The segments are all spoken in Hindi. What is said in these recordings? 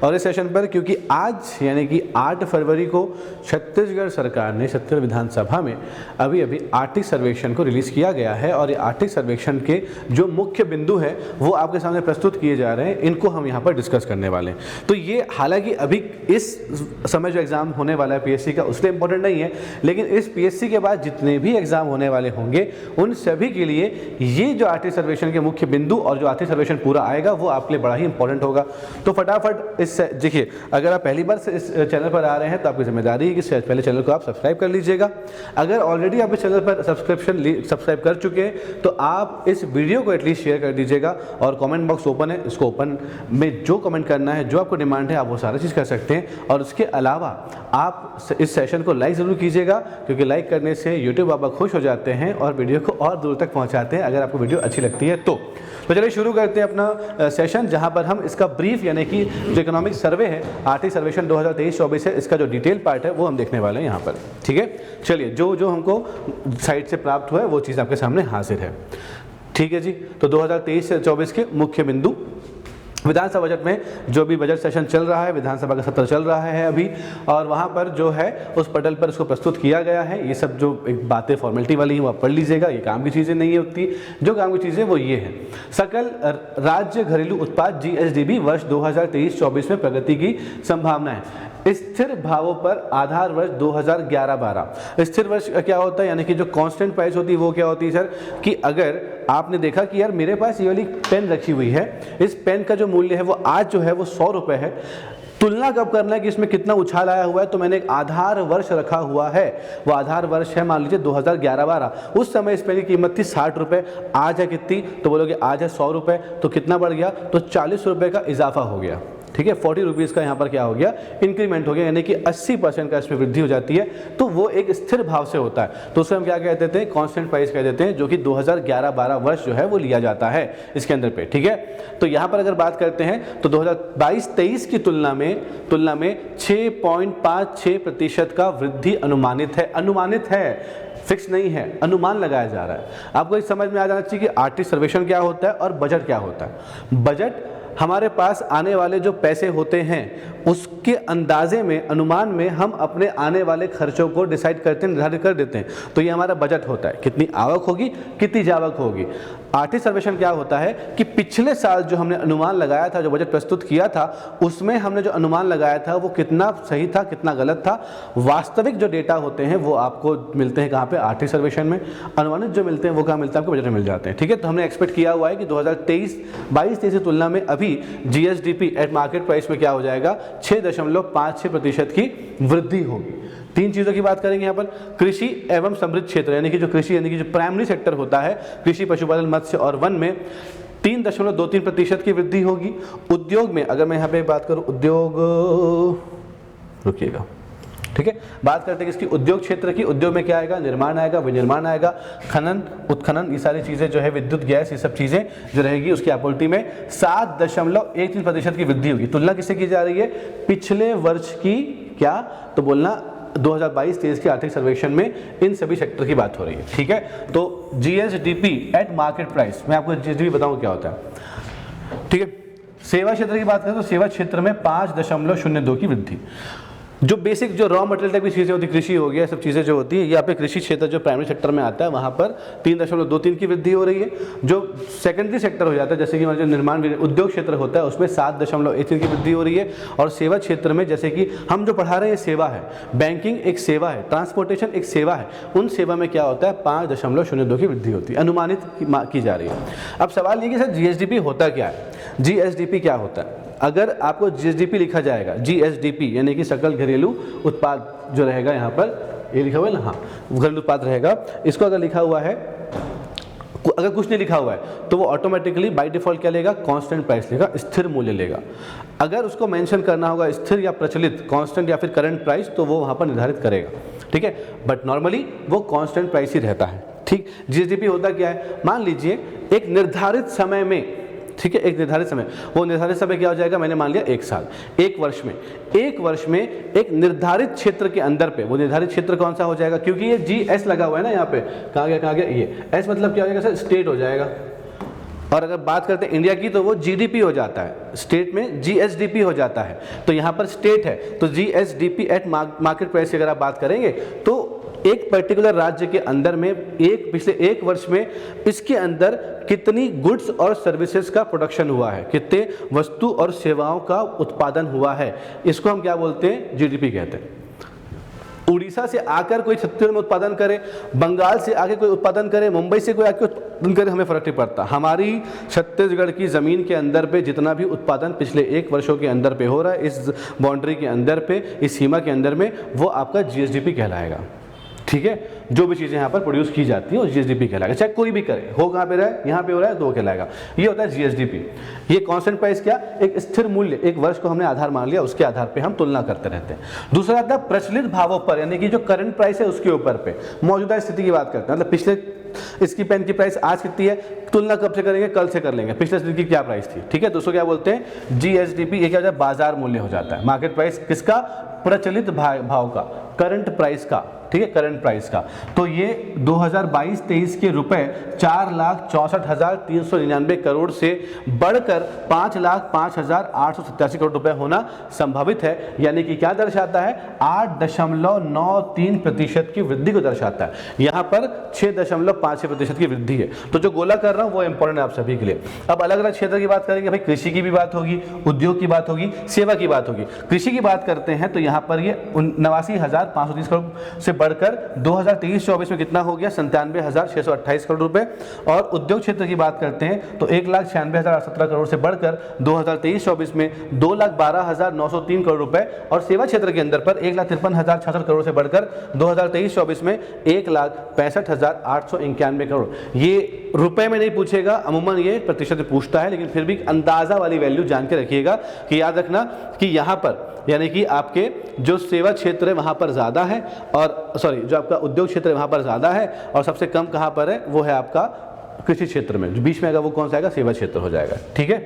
और इस सेशन पर क्योंकि आज यानी कि 8 फरवरी को छत्तीसगढ़ सरकार ने छत्तीसगढ़ विधानसभा में अभी आर्थिक सर्वेक्षण को रिलीज़ किया गया है और ये आर्थिक सर्वेक्षण के जो मुख्य बिंदु हैं वो आपके सामने प्रस्तुत किए जा रहे हैं, इनको हम यहाँ पर डिस्कस करने वाले हैं। तो ये हालांकि अभी इस समय जो एग्ज़ाम होने वाला है पीएससी का उससे इंपॉर्टेंट नहीं है, लेकिन इस पीएससी के बाद जितने भी एग्ज़ाम होने वाले होंगे उन सभी के लिए ये जो आर्थिक सर्वेक्षण के मुख्य बिंदु और जो आर्थिक सर्वेक्षण पूरा आएगा वो आपके लिए बड़ा ही इंपॉर्टेंट होगा। तो फटाफट इस देखिए, अगर आप पहली बार से इस चैनल पर आ रहे हैं तो आपकी जिम्मेदारी है कि पहले चैनल को आप सब्सक्राइब कर लीजिएगा। अगर ऑलरेडी आप इस चैनल पर सब्सक्राइब कर चुके हैं तो आप इस वीडियो को एटलीस्ट शेयर कर दीजिएगा और कमेंट बॉक्स ओपन है, इसको ओपन में जो कमेंट करना है, जो आपको डिमांड है, आप वो सारा चीज़ कर सकते हैं। और उसके अलावा आप इस सेशन को लाइक ज़रूर कीजिएगा, क्योंकि लाइक करने से यूट्यूब बाबा खुश हो जाते हैं और वीडियो को और दूर तक पहुंचाते हैं अगर आपको वीडियो अच्छी लगती है तो चलिए शुरू करते हैं अपना सेशन, जहां पर हम इसका ब्रीफ यानी कि जो इकोनॉमिक सर्वे है, आर्थिक सर्वेक्षण 2023-24 है, इसका जो डिटेल पार्ट है वो हम देखने वाले हैं यहाँ पर। ठीक है, चलिए जो हमको साइट से प्राप्त हुआ है वो चीज़ आपके सामने हाजिर है। ठीक है जी, तो 2023 से 24 के मुख्य बिंदु। विधानसभा बजट में जो भी बजट सेशन चल रहा है, विधानसभा का सत्र चल रहा है अभी, और वहाँ पर जो है उस पटल पर इसको प्रस्तुत किया गया है। ये सब जो एक बातें फॉर्मेलिटी वाली हैं वो आप पढ़ लीजिएगा, ये काम की चीज़ें नहीं है उतनी। जो काम की चीज़ें वो ये हैं, सकल राज्य घरेलू उत्पाद GSDP वर्ष 2023-24 में प्रगति की संभावनाएं। स्थिर भावों पर आधार वर्ष 2011-12। स्थिर वर्ष क्या होता है, यानी कि जो कांस्टेंट प्राइस होती है वो क्या होती है सर, कि अगर आपने देखा कि यार मेरे पास ये वाली पेन रखी हुई है, इस पेन का जो मूल्य है वो आज जो है वो 100 रुपये है, तुलना कब करना है कि इसमें कितना उछाल आया हुआ है, तो मैंने एक आधार वर्ष रखा हुआ है, वो आधार वर्ष है मान लीजिए 2011-12। उस समय इस पेन की कीमत थी 60 रुपये, आज है कितनी, तो बोलोगे आज है 100 रुपये, तो कितना बढ़ गया, तो 40 रुपये का इजाफा हो गया। ठीक है, 40 रुपीज़ का यहाँ पर क्या हो गया, इंक्रीमेंट हो गया, यानी कि 80% का इसमें वृद्धि हो जाती है। तो वो एक स्थिर भाव से होता है, तो उसे हम क्या कह देते हैं, कांस्टेंट प्राइस कह देते हैं, जो कि 2011-12 वर्ष जो है वो लिया जाता है इसके अंदर पे। ठीक है, तो यहाँ पर अगर बात करते हैं तो 2022-23 की तुलना में 6.56% का वृद्धि अनुमानित है, फिक्स नहीं है, अनुमान लगाया जा रहा है। आपको इस समझ में आ जाना चाहिए कि आर्थिक सर्वेक्षण क्या होता है और बजट क्या होता है। बजट हमारे पास आने वाले जो पैसे होते हैं उसके अंदाजे में, अनुमान में हम अपने आने वाले खर्चों को डिसाइड करते हैं, निर्धारित कर देते हैं। तो ये हमारा बजट होता है, कितनी आवक होगी, कितनी जावक होगी। आर्थिक सर्वेक्षण क्या होता है कि पिछले साल जो हमने अनुमान लगाया था, जो बजट प्रस्तुत किया था, उसमें हमने जो अनुमान लगाया था वो कितना सही था, कितना गलत था। वास्तविक जो डेटा होते हैं वो आपको मिलते हैं कहाँ पे, आर्थिक सर्वेक्षण में। अनुमानित जो मिलते हैं वो कहाँ मिलते हैं, आपको बजट में मिल जाते हैं। ठीक है, तो हमने एक्सपेक्ट किया हुआ है कि 2022-23 की तुलना में अभी GSDP एट मार्केट प्राइस में क्या हो जाएगा, 6.56% की वृद्धि होगी। 3 चीज़ों की बात करेंगे यहाँ पर, कृषि एवं समृद्ध क्षेत्र, यानी कि जो कृषि यानी कि जो प्राइमरी सेक्टर होता है, कृषि, पशुपालन, मत्स्य और वन में 3.23% की वृद्धि होगी। उद्योग में अगर मैं यहाँ पे बात करूँ, उद्योग, रुकिएगा, ठीक है, बात करते हैं किसकी, उद्योग क्षेत्र की। उद्योग में क्या आएगा, निर्माण आएगा, विनिर्माण आएगा, खनन, उत्खनन, ये सारी चीज़ें जो है, विद्युत, गैस, ये सब चीज़ें जो रहेगी उसकी आपूर्ति में 7.13% की वृद्धि होगी। तुलना किससे की जा रही है, पिछले वर्ष की, क्या तो बोलना 2022-23 के आर्थिक सर्वेक्षण में इन सभी सेक्टर की बात हो रही है। ठीक है, तो GSDP एट मार्केट प्राइस, मैं आपको GSDP बताऊँ क्या होता है। ठीक है, सेवा क्षेत्र की बात करें तो सेवा क्षेत्र में 5.02 की वृद्धि। जो बेसिक जो रॉ मटेरियल टाइप की चीज़ें होती है, कृषि हो गया, सब चीज़ें जो होती हैं, यहाँ पे कृषि क्षेत्र जो प्राइमरी सेक्टर में आता है वहाँ पर 3.23 की वृद्धि हो रही है। जो सेकेंडरी सेक्टर हो जाता है, जैसे कि हमारा जो निर्माण उद्योग क्षेत्र होता है, उसमें 7.13 की वृद्धि हो रही है। और सेवा क्षेत्र में, जैसे कि हम जो पढ़ा रहे हैं सेवा है, बैंकिंग एक सेवा है, ट्रांसपोर्टेशन एक सेवा है, उन सेवा में क्या होता है, 5.02 की वृद्धि होती है, अनुमानित की जा रही है। अब सवाल ये कि सर GSDP होता क्या है, GSDP क्या होता है। अगर आपको GSDP लिखा जाएगा, GSDP यानी कि सकल घरेलू उत्पाद जो रहेगा, यहाँ पर ये लिखा हुआ है ना, हाँ, घरेलू उत्पाद रहेगा। इसको अगर लिखा हुआ है, अगर कुछ नहीं लिखा हुआ है तो वो ऑटोमेटिकली बाय डिफॉल्ट क्या लेगा, कांस्टेंट प्राइस लेगा, स्थिर मूल्य लेगा। अगर उसको मेंशन करना होगा स्थिर या प्रचलित, कांस्टेंट या फिर करंट प्राइस, तो वो वहाँ पर निर्धारित करेगा। ठीक है, बट नॉर्मली वो कांस्टेंट प्राइस ही रहता है। ठीक, GSDP होता क्या है, मान लीजिए एक निर्धारित समय में, ठीक है, एक निर्धारित समय, वो निर्धारित समय क्या हो जाएगा, मैंने मान लिया 1 साल, 1 वर्ष में एक निर्धारित क्षेत्र के अंदर पे, वो निर्धारित क्षेत्र कौन सा हो जाएगा, क्योंकि ये GS लगा हुआ है ना यहाँ पे, कहाँ गया ये S, मतलब क्या हो जाएगा सर, स्टेट हो जाएगा। और अगर बात करते हैं इंडिया की तो वो जीडीपी हो जाता है, स्टेट में जीएसडीपी हो जाता है। तो यहाँ पर स्टेट है तो जीएसडीपी एट मार्केट प्राइस की अगर आप बात करेंगे तो एक पर्टिकुलर राज्य के अंदर में पिछले एक वर्ष में इसके अंदर कितनी गुड्स और सर्विसेज का प्रोडक्शन हुआ है, कितने वस्तु और सेवाओं का उत्पादन हुआ है, इसको हम क्या बोलते हैं, जीडीपी कहते हैं। उड़ीसा से आकर कोई छत्तीसगढ़ में उत्पादन करे, बंगाल से आके कोई उत्पादन करे, मुंबई से कोई आके उत्पादन करे, हमें फर्क नहीं पड़ता। हमारी छत्तीसगढ़ की ज़मीन के अंदर पे जितना भी उत्पादन पिछले एक वर्षों के अंदर पे हो रहा है, इस बाउंड्री के अंदर पे, इस सीमा के अंदर में, वो आपका जीएसडीपी कहलाएगा। ठीक है, जो भी चीज़ें यहाँ पर प्रोड्यूस की जाती हैं वो जीएसडीपी कहलाएगा, चाहे कोई भी करे, हो कहाँ पे रहा है, यहाँ पे हो रहा है तो वो कहलाएगा। ये होता है जीएसडीपी। ये कांस्टेंट प्राइस क्या, एक स्थिर मूल्य, एक वर्ष को हमने आधार मान लिया, उसके आधार पे हम तुलना करते रहते हैं। दूसरा आता है प्रचलित भावों पर, यानी कि जो करंट प्राइस है उसके ऊपर पे, मौजूदा स्थिति की बात करते हैं। मतलब पिछले इसकी पेन की प्राइस आज कितनी है, तुलना कब से करेंगे, कल से कर लेंगे, पिछले दिन की क्या प्राइस थी। ठीक है, दोस्तों क्या बोलते हैं, जीएसडीपी। ये क्या होता है, बाजार मूल्य हो जाता है, मार्केट प्राइस किसका, प्रचलित भाव का, करंट प्राइस का। ठीक है, करंट प्राइस का। तो ये 2022-23 के रुपए 4,64,399 करोड़ से बढ़कर 5,05,887 करोड़ रुपए होना संभावित है। यानी कि क्या दर्शाता है, 8.93% की वृद्धि को दर्शाता है। यहाँ पर 6.56% की वृद्धि है। तो जो गोला कर रहा हूँ वो इंपॉर्टेंट है आप सभी के लिए। अब अलग अलग क्षेत्र की बात करेंगे, भाई कृषि की भी बात होगी, उद्योग की बात होगी, सेवा की बात होगी। कृषि की बात करते हैं तो यहाँ पर ये 89,530 करोड़ से बढ़कर 2023-24 में कितना हो गया, 97,628 करोड़ रुपए। और उद्योग क्षेत्र की बात करते हैं तो 1,96,017 करोड़ से बढ़कर 2023-24 में 2,12,903 करोड़ रुपए। और सेवा क्षेत्र के अंदर पर 1,53,066 करोड़ से बढ़कर 2023-24 में 1,65,891 करोड़। ये रुपए में नहीं पूछेगा, अमूमन ये प्रतिशत पूछता है, लेकिन फिर भी अंदाजा वाली वैल्यू जान के रखिएगा कि याद रखना कि यहाँ पर यानी कि आपके जो सेवा क्षेत्र है वहाँ पर ज़्यादा है, और जो आपका उद्योग क्षेत्र है वहाँ पर ज़्यादा है, और सबसे कम कहाँ पर है, वो है आपका कृषि क्षेत्र में। जो बीच में आएगा वो कौन सा आएगा, सेवा क्षेत्र हो जाएगा। ठीक है,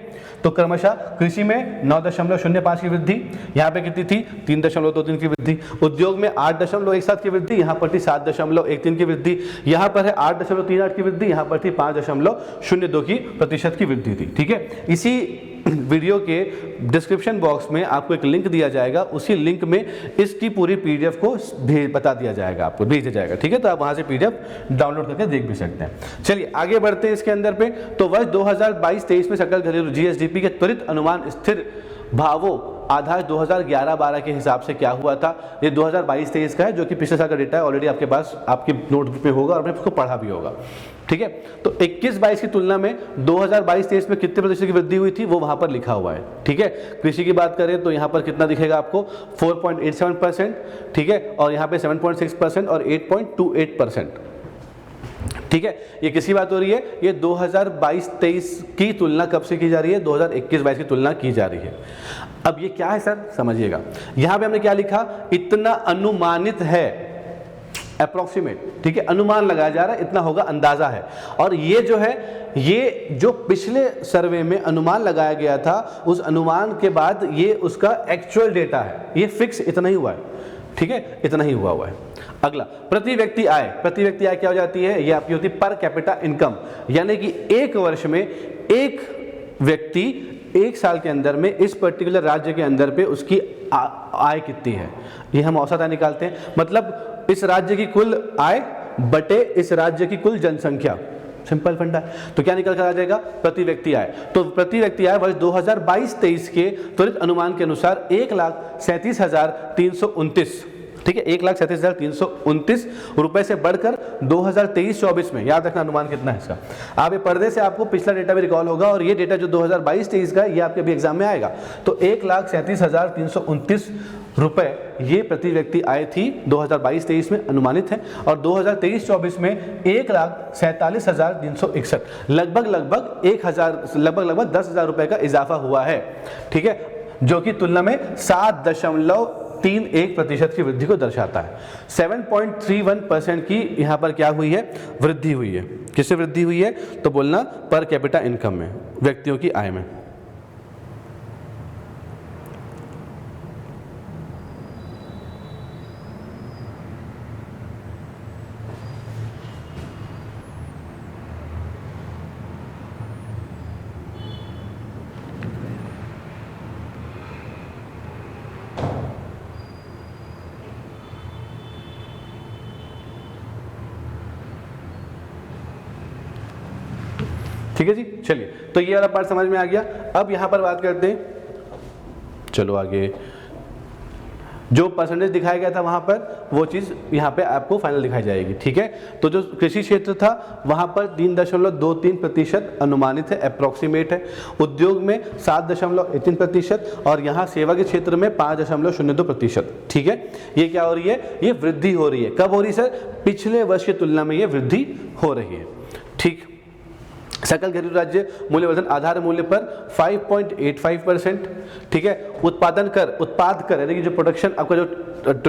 तो क्रमशः कृषि में 9.05 की वृद्धि, यहाँ पे कितनी थी, 3.23 की वृद्धि। उद्योग में 8.17 की वृद्धि, यहाँ पर थी 7.13 की वृद्धि। यहाँ पर है 8.38 की वृद्धि, यहाँ पर थी 5.02 की प्रतिशत की वृद्धि थी। ठीक है, इसी वीडियो के डिस्क्रिप्शन बॉक्स में आपको एक लिंक दिया जाएगा, उसी लिंक में इसकी पूरी पीडीएफ को बता दिया जाएगा, आपको भेज दिया जाएगा। ठीक है, तो आप वहां से पीडीएफ डाउनलोड करके देख भी सकते हैं। चलिए आगे बढ़ते हैं इसके अंदर पे। तो वर्ष 2022-23 में सकल घरेलू जीएसडीपी के त्वरित अनुमान स्थिर भावों आधार 2011-12 के हिसाब से क्या हुआ था। ये 2022-23 का है, जो कि पिछले साल का डेटा है, ऑलरेडी आपके पास आपकी नोटबुक में होगा और आपने उसको पढ़ा भी होगा। ठीक है, तो 21-22 की तुलना में 2022-23 में कितने प्रतिशत की वृद्धि हुई थी वो वहां पर लिखा हुआ है। ठीक है, कृषि की बात करें तो यहाँ पर कितना दिखेगा आपको, 4.87%। ठीक है, और यहाँ पे 7.6% और 8.28%। ठीक है, ये किसी बात हो रही है, ये 2022-23 की तुलना कब से की जा रही है, 2021-22 की तुलना की जा रही है। अब ये क्या है सर, समझिएगा। यहां पे हमने क्या लिखा, इतना अनुमानित है, अप्रोक्सीमेट। ठीक है, अनुमान लगाया जा रहा है, इतना होगा, अंदाजा है। और ये जो है, ये जो पिछले सर्वे में अनुमान लगाया गया था, उस अनुमान के बाद ये उसका एक्चुअल डेटा है, ये फिक्स इतना ही हुआ है। ठीक है, इतना ही हुआ है। अगला, प्रति व्यक्ति आय। प्रति व्यक्ति आय क्या हो जाती है, ये आपकी होती है पर कैपिटा इनकम, यानी कि एक वर्ष में एक व्यक्ति एक साल के अंदर में इस पर्टिकुलर राज्य के अंदर पे उसकी आय कितनी है, ये हम औसत आय निकालते हैं। मतलब इस राज्य की कुल आय बटे इस राज्य की कुल जनसंख्या, सिंपल फंडा है। तो क्या निकल कर आ जाएगा, प्रति व्यक्ति आय। तो प्रति व्यक्ति आय वर्ष 2022-23 के त्वरित अनुमान के अनुसार 1,37,329, ठीक है, 1,37,329 रुपए से बढ़कर 2023-24 में, याद रखना अनुमान कितना है इसका, आप ये पर्दे से आपको पिछला डेटा भी रिकॉल होगा, और ये डेटा जो 2022-23 का ये आपके भी एग्जाम में आएगा। तो 1,37,329 रुपए ये प्रति व्यक्ति आय थी 2022-23 में अनुमानित है, और 2023-24 में 1,47,361, लगभग 10,000 रुपए का इजाफा हुआ है। ठीक है, जो कि तुलना में 7.31% की वृद्धि को दर्शाता है। 7.31% की यहाँ पर क्या हुई है, वृद्धि हुई है। किससे वृद्धि हुई है, तो बोलना पर कैपिटा इनकम में, व्यक्तियों की आय में। ठीक है जी। चलिए, तो ये वाला पार्ट समझ में आ गया। अब यहाँ पर बात करते हैं, चलो आगे, जो परसेंटेज दिखाया गया था वहाँ पर वो चीज़ यहाँ पे आपको फाइनल दिखाई जाएगी, ठीक है। तो जो कृषि क्षेत्र था वहाँ पर 3.23% अनुमानित है, अप्रॉक्सीमेट है। उद्योग में 7.13% और यहाँ सेवा के क्षेत्र में 5.02%, ठीक है। ये क्या हो रही है, ये वृद्धि हो रही है। कब हो रही है सर, पिछले वर्ष की तुलना में ये वृद्धि हो रही है, ठीक। सकल घरेलू राज्य मूल्यवर्धन आधार मूल्य पर 5.85%, ठीक है। उत्पाद कर यानी कि जो प्रोडक्शन आपका जो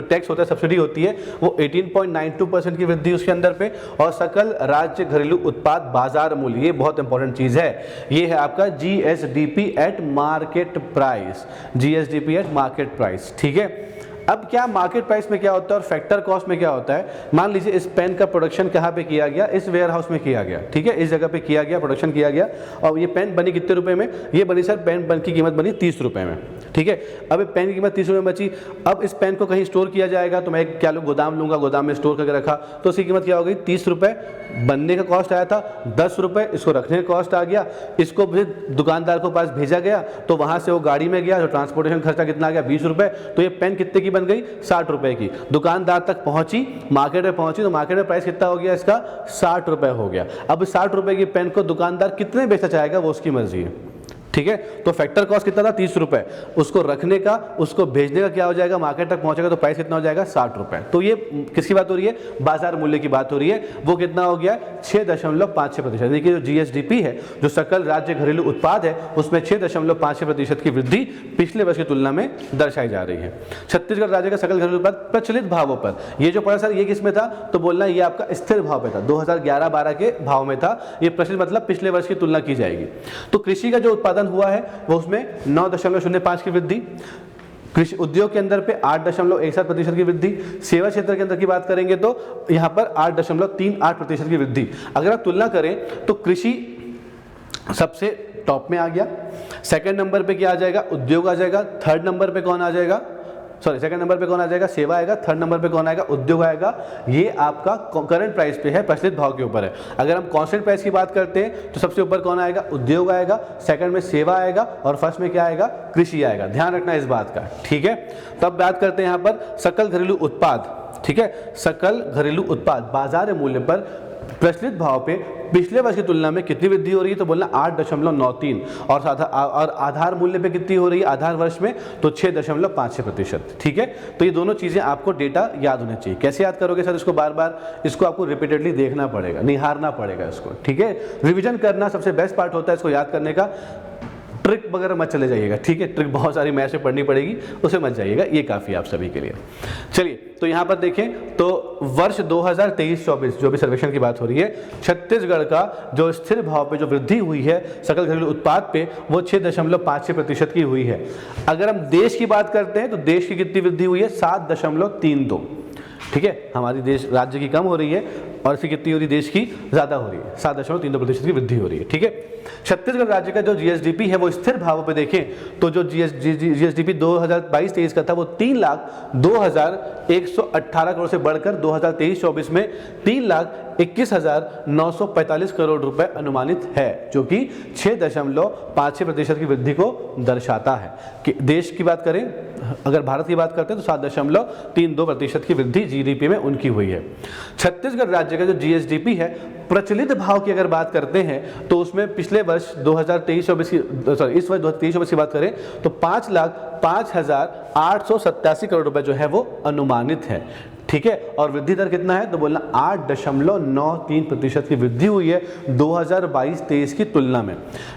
टैक्स होता है, सब्सिडी होती है, वो 18.92% की वृद्धि उसके अंदर पे। और सकल राज्य घरेलू उत्पाद बाजार मूल्य, ये बहुत इंपॉर्टेंट चीज है, ये है आपका GSDP eight market price, GSDP eight market price, ठीक है। अब क्या मार्केट प्राइस में क्या होता है और फैक्टर कॉस्ट में क्या होता है। मान लीजिए इस पेन का प्रोडक्शन कहाँ पे किया गया, इस वेयर हाउस में किया गया, ठीक है, इस जगह पे किया गया, प्रोडक्शन किया गया, और ये पेन बनी कितने रुपए में, ये बनी सर, पेन की कीमत बनी 30 रुपए में, ठीक है। अब पेन की कीमत 30 रुपए में बची। अब इस पेन को कहीं स्टोर किया जाएगा, तो मैं क्या गोदाम लूंगा, गोदाम में स्टोर करके रखा, तो उसकी कीमत क्या हो गई, 30 रुपए बनने का कॉस्ट आया था, 10 रुपए इसको रखने का कॉस्ट आ गया, इसको फिर दुकानदार को पास भेजा गया, तो वहां से वो गाड़ी में गया, तो ट्रांसपोर्टेशन खर्चा कितना आ गया, 20 रुपए। तो ये पेन कितने की बन गई, 60 रुपए की। दुकानदार तक पहुंची, मार्केट में पहुंची, तो मार्केट में प्राइस कितना हो गया इसका, 60 रुपए हो गया। अब 60 रुपए की पेन को दुकानदार कितने बेचना चाहेगा वो उसकी मर्जी है, ठीक है। तो फैक्टर कॉस्ट कितना था, 30 रुपए, उसको रखने का, उसको भेजने का क्या हो जाएगा, मार्केट तक पहुंचेगा तो प्राइस कितना हो जाएगा, 60 रुपए। तो ये किसकी बात हो रही है, बाजार मूल्य की बात हो रही है। वो कितना हो गया, 6.56%, यानी कि जो GSDP है, जो सकल राज्य घरेलू उत्पाद है, उसमें 6.56% की वृद्धि पिछले वर्ष की तुलना में दर्शाई जा रही है। छत्तीसगढ़ राज्य का सकल घरेलू उत्पाद प्रचलित भावों पर, ये जो पड़ा सर ये किस में था, तो बोलना ये आपका स्थिर भाव पे था, 2011-12 के भाव में था। ये प्रचलित मतलब पिछले वर्ष की तुलना की जाएगी। तो कृषि का जो उत्पादन हुआ है वो उसमें 9.05 की वृद्धि, कृषि उद्योग के अंदर पे 8.17% की वृद्धि, सेवा क्षेत्र के अंदर की बात करेंगे तो यहां पर 8.38% की वृद्धि। अगर आप तुलना करें तो कृषि सबसे टॉप में आ गया, सेकंड नंबर पे क्या आ जाएगा, उद्योग आ जाएगा, थर्ड नंबर पे कौन आ जाएगा, सेकंड नंबर पे कौन आ जाएगा, सेवा आएगा, थर्ड नंबर पे कौन आएगा, उद्योग आएगा। ये आपका करंट प्राइस पे है, प्रचलित भाव के ऊपर है। अगर हम कांस्टेंट प्राइस की बात करते हैं तो सबसे ऊपर कौन आएगा, उद्योग आएगा, सेकंड में सेवा आएगा और फर्स्ट में क्या आएगा, कृषि आएगा। ध्यान रखना इस बात का, ठीक है। तब बात करते हैं यहाँ पर सकल घरेलू उत्पाद, ठीक है। सकल घरेलू उत्पाद बाजार मूल्य पर प्रचलित भाव पे पिछले वर्ष की तुलना में कितनी वृद्धि हो रही है, तो बोलना 8.93, और आधार मूल्य पे कितनी हो रही है, आधार वर्ष में तो 6.56%, ठीक है। तो ये दोनों चीजें आपको डेटा याद होने चाहिए। कैसे याद करोगे सर, इसको बार बार इसको आपको रिपीटेडली देखना पड़ेगा, निहारना पड़ेगा इसको, ठीक है। रिविजन करना सबसे बेस्ट पार्ट होता है इसको याद करने का। ट्रिक वगैरह मत चले जाइएगा, ठीक है, ट्रिक बहुत सारी मैथ में पढ़नी पड़ेगी, उसे मत जाइएगा, ये काफ़ी आप सभी के लिए। चलिए, तो यहाँ पर देखें तो वर्ष 2023-24 जो भी सर्वेक्षण की बात हो रही है, छत्तीसगढ़ का जो स्थिर भाव पे जो वृद्धि हुई है सकल घरेलू उत्पाद पे, वो 6.56% की हुई है। अगर हम देश की बात करते हैं तो देश की कितनी वृद्धि हुई है, 7.32, ठीक है। हमारी देश राज्य की कम हो रही है और इसकी कितनी हो रही है, देश की ज़्यादा हो रही है, 7.32% की वृद्धि हो रही है, ठीक है। छत्तीसगढ़ राज्य का जो GSDP है वो स्थिर भावों पे देखें तो जो GSDP 2022-23 का था वो 3,02,118 करोड़ से बढ़कर 2023-24 में 3,21,945 करोड़ रुपए अनुमानित है, जो कि 6.56% की वृद्धि को दर्शाता है। कि देश की बात करें, अगर भारत की बात करते हैं तो 7.32% की वृद्धि GDP में उनकी हुई है। छत्तीसगढ़ राज्य का जो GSDP है प्रचलित भाव की अगर बात करते हैं तो उसमें पिछले वर्ष 2023-24 की, इस वर्ष 2023-24 की बात करें तो 5,05,887 करोड़ रुपए जो है वो अनुमानित है, ठीक है। और वृद्धि दर कितना है, तो बोलना 8.93% की वृद्धि हुई है 2022-23 की तुलना में।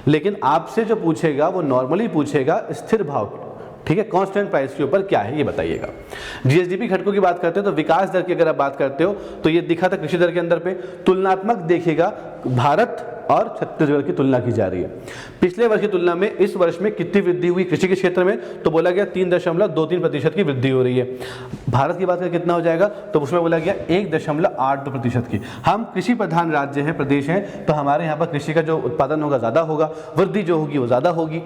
लेकिन आपसे जो पूछेगा वो नॉर्मली पूछेगा स्थिर भाव की, ठीक है, कांस्टेंट प्राइस के ऊपर क्या है ये बताइएगा। GSDP घटकों की बात करते हो तो विकास दर की अगर आप बात करते हो तो ये दिखा था कृषि दर के अंदर पे, तुलनात्मक देखिएगा भारत और छत्तीसगढ़ की तुलना की जा रही है। पिछले वर्ष की तुलना में इस वर्ष में कितनी वृद्धि हुई कृषि के क्षेत्र में, तो बोला गया 3.23% की वृद्धि हो रही है। भारत की बात करें कितना हो जाएगा, तो उसमें बोला गया 1.82% की। हम कृषि प्रधान राज्य हैं, प्रदेश हैं, तो हमारे यहाँ पर कृषि का जो उत्पादन होगा ज़्यादा होगा, वृद्धि जो होगी वो ज़्यादा होगी।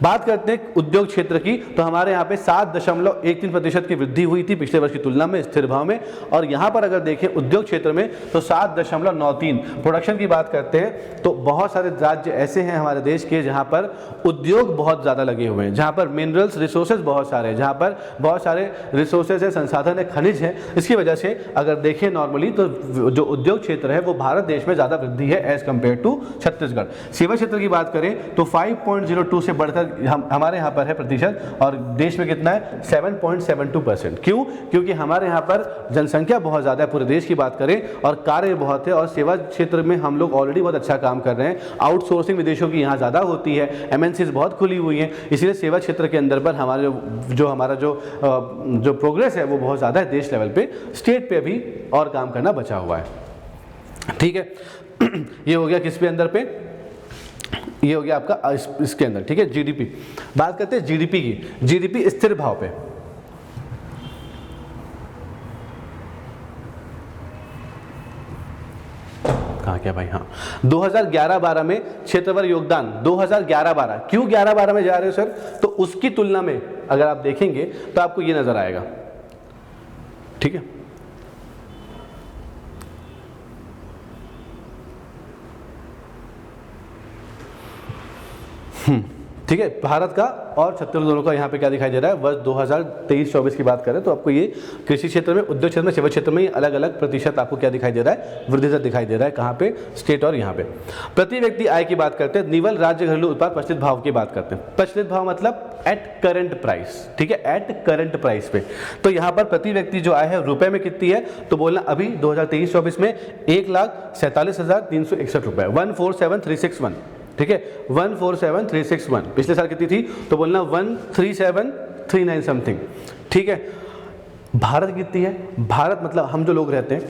बात करते हैं उद्योग क्षेत्र की, तो हमारे यहाँ पे 7.13% की वृद्धि वृद्धि हुई थी पिछले वर्ष की तुलना में स्थिर भाव में। और यहाँ पर अगर देखें उद्योग क्षेत्र में तो 7.93। प्रोडक्शन की बात करते हैं तो बहुत सारे राज्य ऐसे हैं हमारे देश के जहाँ पर उद्योग बहुत ज़्यादा लगे हुए हैं, जहाँ पर मिनरल्स रिसोर्सेज बहुत सारे हैं, जहाँ पर बहुत सारे रिसोर्सेज है, संसाधन है, खनिज है। इसकी वजह से अगर देखें नॉर्मली तो जो उद्योग क्षेत्र है वो भारत देश में ज़्यादा वृद्धि है एज कम्पेयर टू छत्तीसगढ़। सेवा क्षेत्र की बात करें तो 5.02 से बढ़कर हमारे यहाँ पर है प्रतिशत, और देश में कितना है 7.72%। क्यों? क्योंकि हमारे यहाँ पर जनसंख्या बहुत ज़्यादा है पूरे देश की बात करें, और कार्य बहुत है, और सेवा क्षेत्र में हम लोग ऑलरेडी बहुत अच्छा काम कर रहे हैं। आउटसोर्सिंग विदेशों की यहाँ ज़्यादा होती है, एमएनसीज बहुत खुली हुई हैं, इसलिए सेवा क्षेत्र के अंदर पर हमारा जो प्रोग्रेस है वो बहुत ज़्यादा है देश लेवल पे। स्टेट पे अभी और काम करना बचा हुआ है। ठीक है, ये हो गया किस पे अंदर पे, ये हो गया आपका इसके अंदर। ठीक है, जीडीपी। बात करते हैं जीडीपी की। जीडीपी स्थिर भाव पे, कहाँ क्या भाई, हाँ 2011-12 में क्षेत्रफल योगदान 2011-12, क्यों 11-12 में जा रहे हो सर? तो उसकी तुलना में अगर आप देखेंगे तो आपको ये नजर आएगा। ठीक है, ठीक है, भारत का और छत्तीसगढ़ दोनों का यहाँ पे क्या दिखाई दे रहा है, वर्ष 2023-24 की बात करें तो आपको ये कृषि क्षेत्र में, उद्योग क्षेत्र में, सेवा क्षेत्र में अलग अलग प्रतिशत आपको क्या दिखाई दे रहा है, वृद्धि दर दिखाई दे रहा है। कहाँ पे? स्टेट और यहाँ पे। प्रति व्यक्ति आय की बात करते हैं, निवल राज्य घरेलू उत्पाद प्रचलित भाव की बात करते हैं। प्रचलित भाव मतलब एट करंट प्राइस। ठीक है, एट करंट प्राइस पे। तो यहाँ पर प्रति व्यक्ति जो आय है रुपए में कितनी है, तो बोलना अभी 2023-24 में 1,47,361 रुपए, 147,361। ठीक है, 147,361। पिछले साल कितनी थी, तो बोलना 137,390 समथिंग। ठीक है, भारत कितनी है? भारत मतलब हम जो लोग रहते हैं,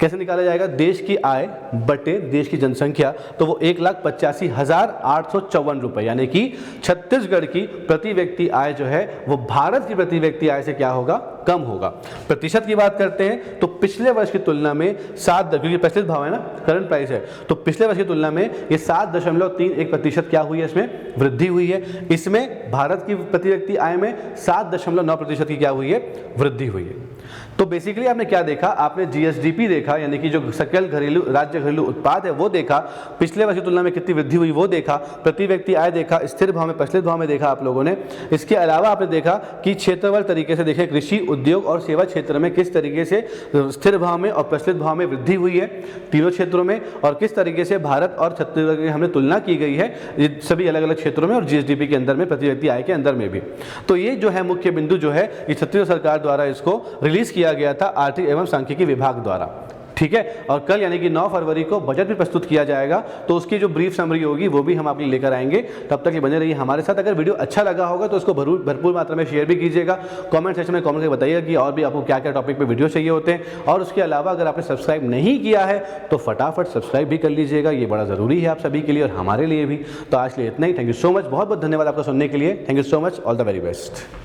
कैसे निकाला जाएगा? देश की आय बटे देश की जनसंख्या, तो वो 1,85,854 रुपए, यानी कि छत्तीसगढ़ की प्रति व्यक्ति आय जो है वो भारत की प्रति व्यक्ति आय से क्या होगा, कम होगा। प्रतिशत की बात करते हैं तो पिछले वर्ष की तुलना में 7, क्योंकि प्रचलित भाव है ना, करंट प्राइस है, तो पिछले वर्ष की तुलना में ये 7.31% क्या हुई है, इसमें वृद्धि हुई है। इसमें भारत की प्रति व्यक्ति आय में 7.9% की क्या हुई है, वृद्धि हुई है। तो बेसिकली आपने क्या देखा, आपने जीएसडीपी देखा, यानी कि जो सकल राज्य घरेलू उत्पाद है वो देखा, पिछले वर्ष की तुलना में कितनी वृद्धि हुई वो देखा, प्रति व्यक्ति आय देखा, स्थिर भाव में, प्रचलित भाव में देखा आप लोगों ने। इसके अलावा आपने देखा कि क्षेत्रफल तरीके से देखें, कृषि, उद्योग और सेवा क्षेत्र में किस तरीके से स्थिर भाव में और प्रचलित भाव में वृद्धि हुई है तीनों क्षेत्रों में, और किस तरीके से भारत और छत्तीसगढ़ की हमने तुलना की गई है ये सभी अलग अलग क्षेत्रों में और जीएसडीपी के अंदर में, प्रति व्यक्ति आय के अंदर में भी। तो ये जो है मुख्य बिंदु जो है ये छत्तीसगढ़ सरकार द्वारा इसको रिलीज किया गया था आर्थिक एवं सांख्यिकी विभाग द्वारा। ठीक है, और कल यानी कि 9 फरवरी को बजट भी प्रस्तुत किया जाएगा, तो उसकी जो ब्रीफ समरी होगी वो भी हम आपके लिए लेकर आएंगे। तब तक ये बने रहिए हमारे साथ। अगर वीडियो अच्छा लगा होगा तो उसको भरपूर मात्रा में शेयर भी कीजिएगा। कमेंट सेक्शन में कमेंट करके बताइएगा कि और भी आपको क्या क्या टॉपिक पे वीडियो चाहिए होते हैं। और उसके अलावा अगर आपने सब्सक्राइब नहीं किया है तो फटाफट सब्सक्राइब भी कर लीजिएगा, ये बड़ा ज़रूरी है आप सभी के लिए और हमारे लिए भी। तो आज के लिए इतना ही। थैंक यू सो मच, बहुत बहुत धन्यवाद आपका सुनने के लिए। Thank you so much, all the very best.